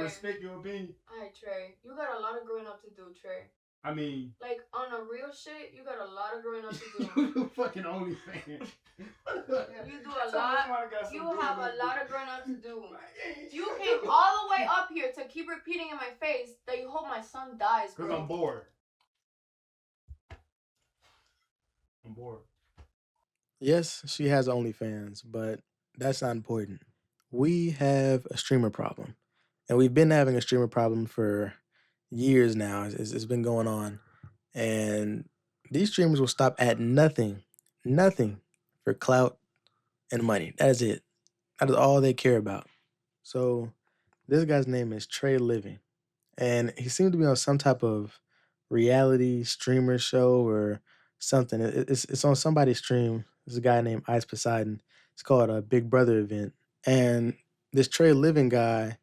respect your opinion. Alright, Trey. You got a lot of growing up to do, Trey. I mean, like on a real shit, you got a lot of growing up to do. you do fucking OnlyFans. You do a lot. You have a lot of growing up to do. You came all the way up here to keep repeating in my face that you hope my son dies. Because I'm bored. I'm bored. Yes, she has OnlyFans, but that's not important. We have a streamer problem. And we've been having a streamer problem for years now. It's been going on. And these streamers will stop at nothing for clout and money. That is it. That is all they care about. So this guy's name is Treyliving. And he seemed to be on some type of reality streamer show or something. It's on somebody's stream. There's a guy named Ice Poseidon. It's called a Big Brother event. And this Treyliving guy,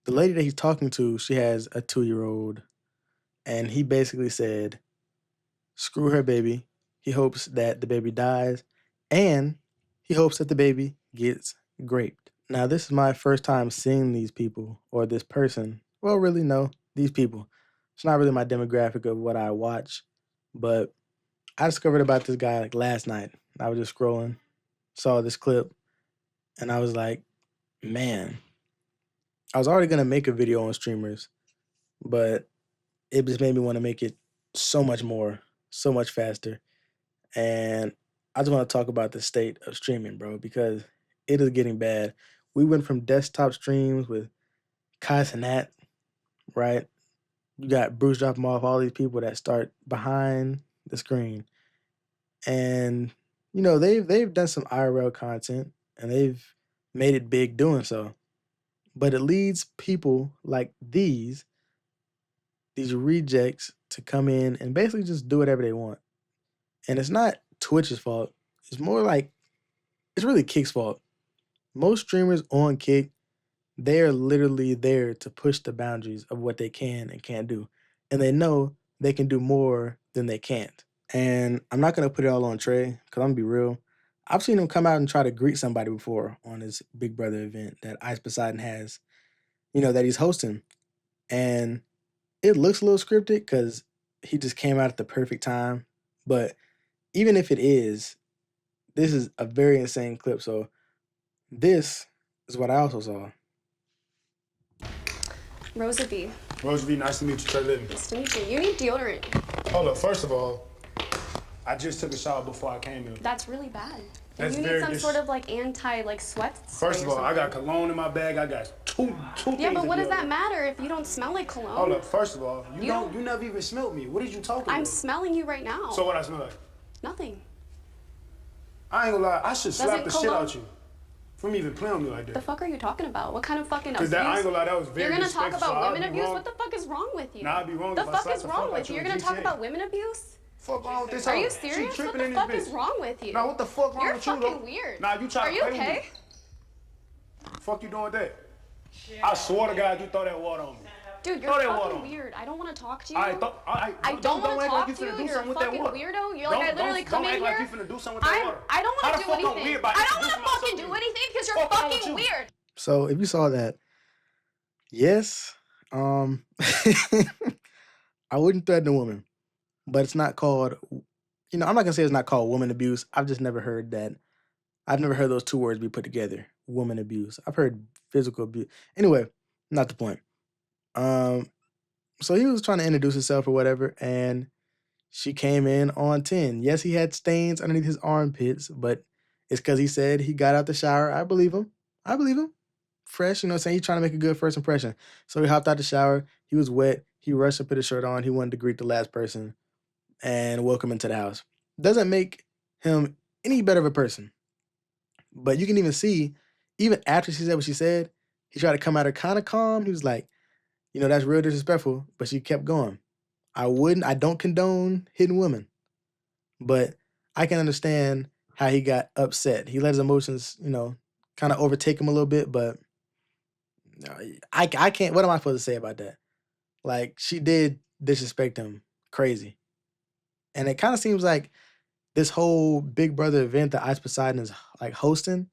the lady that he's talking to, she has a 2-year-old. And he basically said, screw her baby. He hopes that the baby dies. And he hopes that the baby gets raped. Now, this is my first time seeing these people or this person. Well, really, no, these people. It's not really my demographic of what I watch, but I discovered about this guy like last night. I was just scrolling, saw this clip, and I was like, man, I was already gonna make a video on streamers, but it just made me want to make it so much more, so much faster. And I just want to talk about the state of streaming, bro, because it is getting bad. We went from desktop streams with Kai Cenat, right? You got Bruce dropping off all these people that start behind the screen. And you know, they've done some IRL content and they've made it big doing so. But it leads people like these rejects to come in and basically just do whatever they want. And it's not Twitch's fault. It's more like it's really Kick's fault. Most streamers on Kick, they're literally there to push the boundaries of what they can and can't do. And they know they can do more than they can't. And I'm not going to put it all on Trey, because I'm going to be real. I've seen him come out and try to greet somebody before on his Big Brother event that Ice Poseidon has, that he's hosting. And it looks a little scripted because he just came out at the perfect time. But even if it is, this is a very insane clip. So this is what I also saw. Rosa B. Rosa B, nice to meet you, Treyliving. Nice to meet you. You need deodorant. Hold up, first of all, I just took a shower before I came here. That's really bad. That's you need some sort of sweat. First of all, I got cologne in my bag. I got two Yeah, but what does that matter if you don't smell like cologne? Hold up, first of all, you never even smelled me. What are you talking about? I'm smelling you right now. So what I smell like? Nothing. I ain't gonna lie, I should slap the shit out you from even playing with me like that. The fuck are you talking about? What kind of fucking abuse? Because I ain't gonna lie, that was very You're gonna talk disrespectful. about women abuse? What the fuck is wrong with you? Nah, I'd be wrong the if I fuck slapped is the wrong fuck with out you? you You're and gonna talk GJ. about women abuse? Fuck wrong with this Are hoe. you She serious? What tripping the in fuck this is bitch. wrong with you? Nah, what the fuck wrong You're with you, though? fucking weird. Nah, you try Are to you play with okay? me. Fuck you doing with that? I swear to God, you throw that water on me. Dude, you're fucking weird. I don't want to talk to you. I don't want to talk to you. You're a fucking weirdo. You're like, I literally come in here. Don't act like you finna do something with that water. I don't want to do anything. I don't want to fucking do anything because you're fucking weird. So if you saw that, yes, I wouldn't threaten a woman, but it's not called, I'm not gonna say it's not called woman abuse. I've just never heard that. I've never heard those two words be put together, woman abuse. I've heard physical abuse. Anyway, not the point. So he was trying to introduce himself or whatever, and she came in on 10. Yes, he had stains underneath his armpits, but it's because he said he got out the shower. I believe him. Fresh, saying he's trying to make a good first impression. So he hopped out the shower. He was wet. He rushed and put his shirt on. He wanted to greet the last person and welcome into the house. Doesn't make him any better of a person. But you can even see, even after she said what she said, he tried to come at her kind of calm. He was like, that's real disrespectful. But she kept going. I don't condone hitting women. But I can understand how he got upset. He let his emotions, kind of overtake him a little bit. But I can't, what am I supposed to say about that? Like, she did disrespect him crazy. And it kind of seems like this whole Big Brother event that Ice Poseidon is like hosting,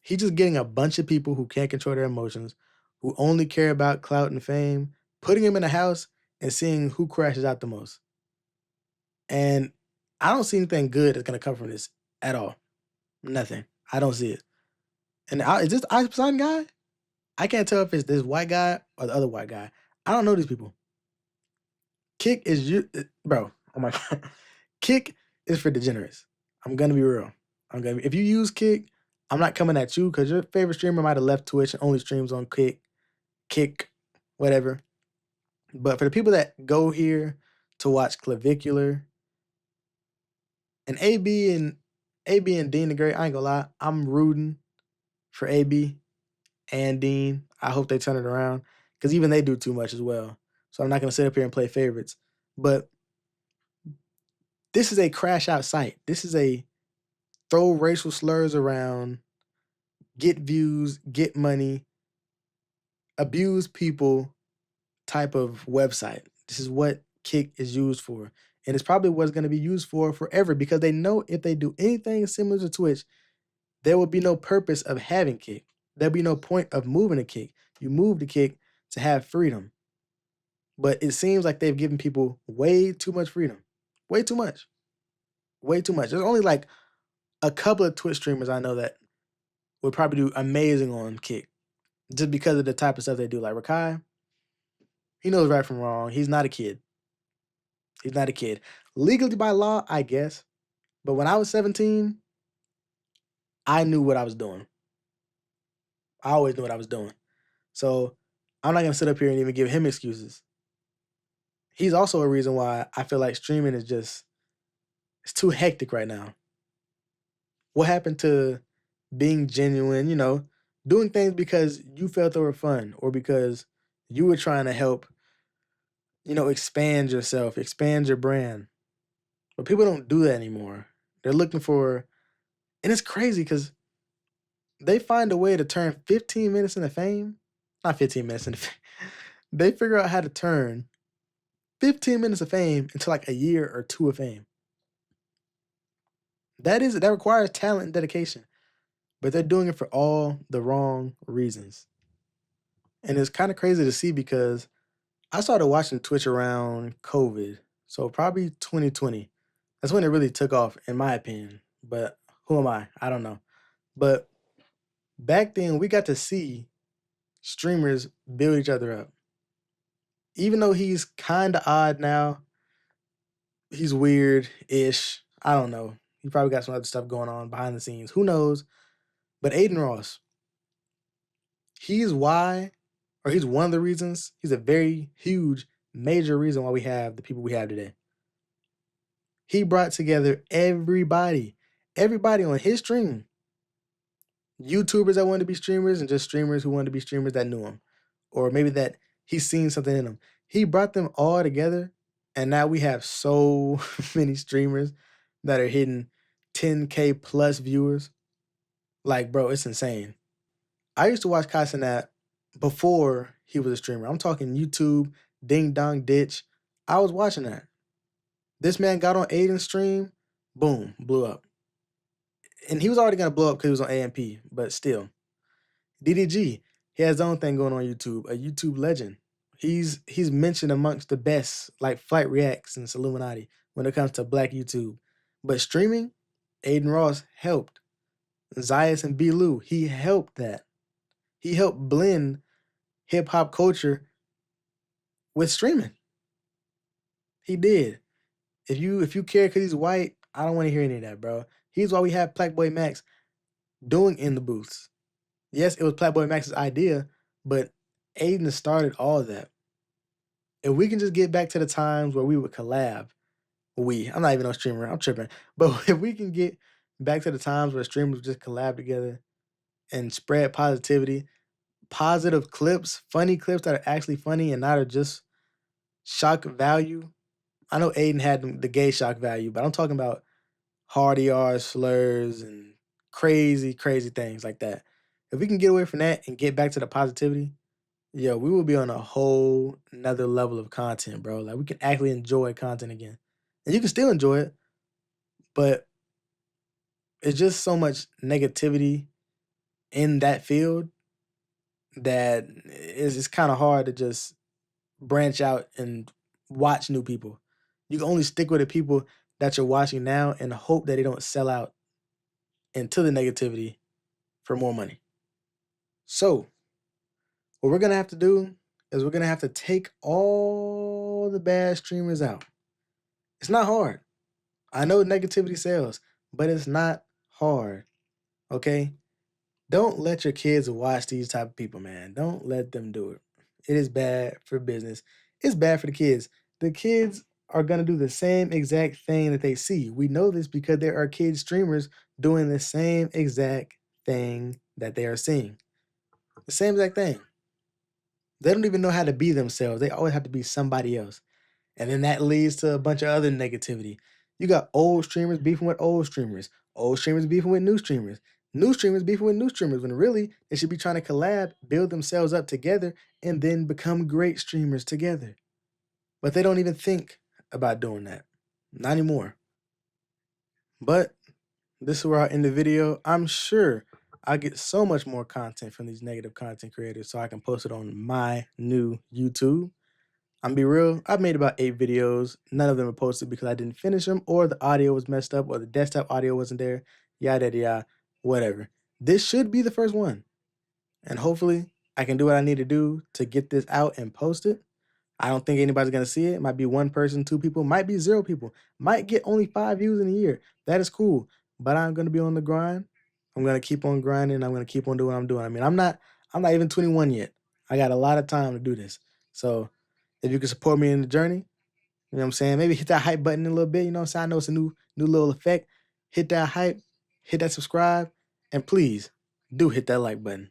he's just getting a bunch of people who can't control their emotions, who only care about clout and fame, putting him in a house and seeing who crashes out the most. And I don't see anything good that's gonna come from this at all. Nothing. I don't see it. And is this the Ice Poseidon guy? I can't tell if it's this white guy or the other white guy. I don't know these people. Kick is bro. Oh my god. Kick is for degenerates. I'm gonna be real. If you use Kick, I'm not coming at you because your favorite streamer might have left Twitch and only streams on Kick, whatever. But for the people that go here to watch Clavicular and AB and Dean the Great, I ain't gonna lie, I'm rooting for AB and Dean. I hope they turn it around because even they do too much as well. So I'm not gonna sit up here and play favorites. But this is a crash out site. This is a throw racial slurs around, get views, get money, abuse people type of website. This is what Kick is used for. And it's probably what's going to be used for forever because they know if they do anything similar to Twitch, there will be no purpose of having Kick. There'll be no point of moving a Kick. You move the Kick to have freedom. But it seems like they've given people way too much freedom. Way too much. Way too much. There's only like a couple of Twitch streamers I know that would probably do amazing on Kick just because of the type of stuff they do. Like Rakai, he knows right from wrong. He's not a kid. He's not a kid. Legally by law, I guess. But when I was 17, I knew what I was doing. I always knew what I was doing. So I'm not going to sit up here and even give him excuses. He's also a reason why I feel like streaming is just, it's too hectic right now. What happened to being genuine, doing things because you felt they were fun or because you were trying to help, expand yourself, expand your brand. But people don't do that anymore. They're looking for, and it's crazy because they find a way to turn 15 minutes into fame. Not 15 minutes into fame. They figure out how to turn 15 minutes of fame into like a year or two of fame. That requires talent and dedication. But they're doing it for all the wrong reasons. And it's kind of crazy to see because I started watching Twitch around COVID. So probably 2020. That's when it really took off, in my opinion. But who am I? I don't know. But back then, we got to see streamers build each other up. Even though he's kind of odd now, he's weird-ish. I don't know. He probably got some other stuff going on behind the scenes. Who knows? But Aiden Ross, he's one of the reasons, he's a very huge, major reason why we have the people we have today. He brought together everybody on his stream. YouTubers that wanted to be streamers and just streamers who wanted to be streamers that knew him. Or maybe that he's seen something in them. He brought them all together, and now we have so many streamers that are hitting 10K plus viewers. Like, bro, it's insane. I used to watch Casanat before he was a streamer. I'm talking YouTube, Ding Dong Ditch. I was watching that. This man got on Aiden's stream, boom, blew up. And he was already going to blow up because he was on AMP, but still. DDG, he has his own thing going on YouTube, a YouTube legend. He's mentioned amongst the best, like Flight Reacts and Illuminati when it comes to Black YouTube. But streaming, Aiden Ross helped. Zayas and B. Lou, he helped that. He helped blend hip-hop culture with streaming. He did. If you care because he's white, I don't want to hear any of that, bro. He's why we have Blackboy Max doing In the Booths. Yes, it was Blackboy Max's idea, but Aiden started all of that. If we can just get back to the times where we would collab, I'm not even a streamer, I'm tripping. But if we can get back to the times where streamers would just collab together and spread positivity, positive clips, funny clips that are actually funny and not are just shock value. I know Aiden had the gay shock value, but I'm talking about hard ER slurs and crazy, crazy things like that. If we can get away from that and get back to the positivity, we will be on a whole another level of content, bro. Like we can actually enjoy content again. And you can still enjoy it, but it's just so much negativity in that field that it's kind of hard to just branch out and watch new people. You can only stick with the people that you're watching now and hope that they don't sell out into the negativity for more money. So, what we're going to have to do is we're going to have to take all the bad streamers out. It's not hard. I know negativity sells, but it's not hard. Okay? Don't let your kids watch these type of people, man. Don't let them do it. It is bad for business. It's bad for the kids. The kids are going to do the same exact thing that they see. We know this because there are kid streamers doing the same exact thing that they are seeing. The same exact thing. They don't even know how to be themselves. They always have to be somebody else. And then that leads to a bunch of other negativity. You got old streamers beefing with old streamers beefing with new streamers beefing with new streamers, when really they should be trying to collab, build themselves up together, and then become great streamers together. But they don't even think about doing that. Not anymore. But this is where I'll end the video. I'm sure I'll get so much more content from these negative content creators so I can post it on my new YouTube. I'm be real, I've made about 8 videos. None of them are posted because I didn't finish them, or the audio was messed up, or the desktop audio wasn't there, yada yada yada, whatever. This should be the first one. And hopefully I can do what I need to do to get this out and post it. I don't think anybody's gonna see it. It might be 1 person, 2 people, might be 0 people, might get only 5 views in a year. That is cool. But I'm gonna be on the grind. I'm gonna keep on grinding. I'm gonna keep on doing what I'm doing. I mean, I'm not even 21 yet. I got a lot of time to do this. So if you can support me in the journey, you know what I'm saying? Maybe hit that hype button a little bit. You know what I'm saying? I know it's a new little effect. Hit that hype, hit that subscribe, and please do hit that like button.